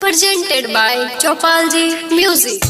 Presented by Chopalji Music.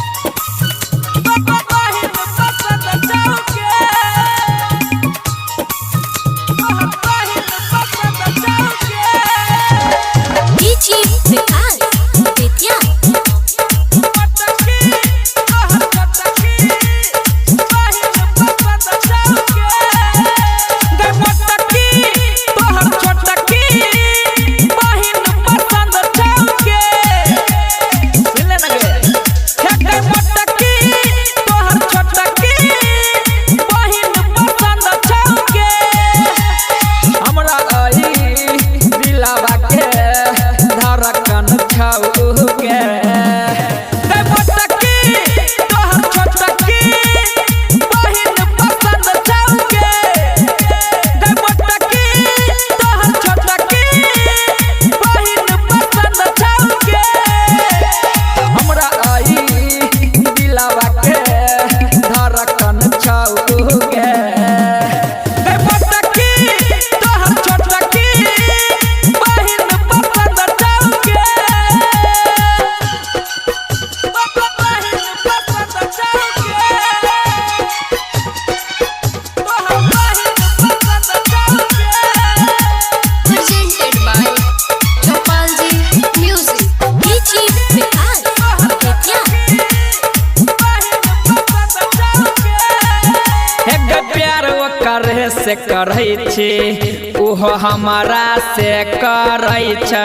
से करै छी ओहो हमारा से करै छै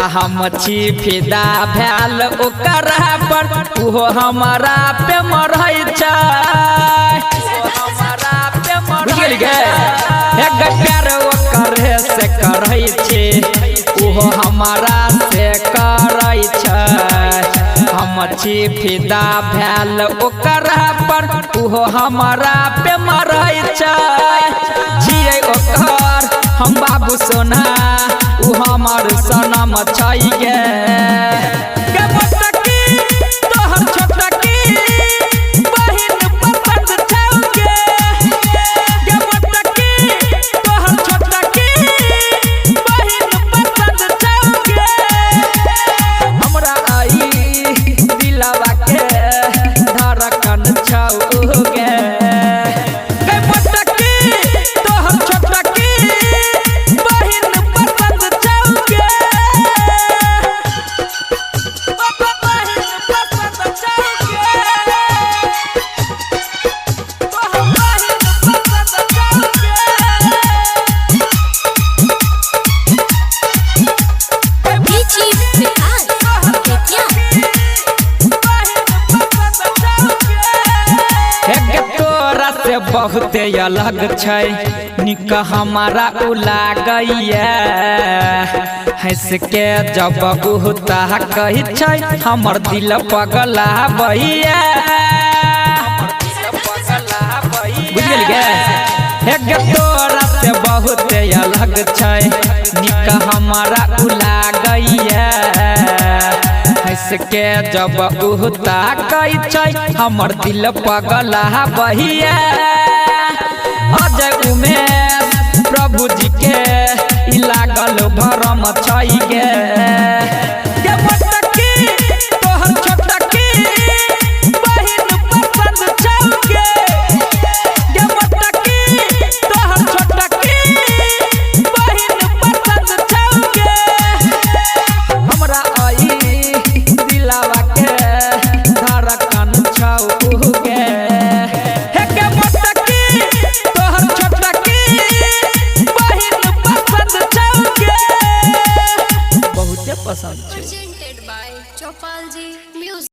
आ हम छी फिदा भेल ओकर पर ओहो हमारा पे मरै छै बुझ गेली गे एक प्यार ओकर से करै छी ओहो हमारा से करै छै हम छी फिदा भेल ओकर पर ओहो हमारा पे मरै छै जियै ओकर हम बाबू सोना उ हमर सनम छै गे बहुत अलग छै निक हमारा उ लागैया हंस के जब उहता कहै छै हमर दिल पगला बहिया बुझ गेली गे एक तोरा से बहुत अलग छै निक हमारा उ लागैया हंस के जब उहता कहै छै हमर दिल पगला बहिया अजय उमेश प्रभु जी के ई लागल भरम छै गे Presented by Chopalji Music.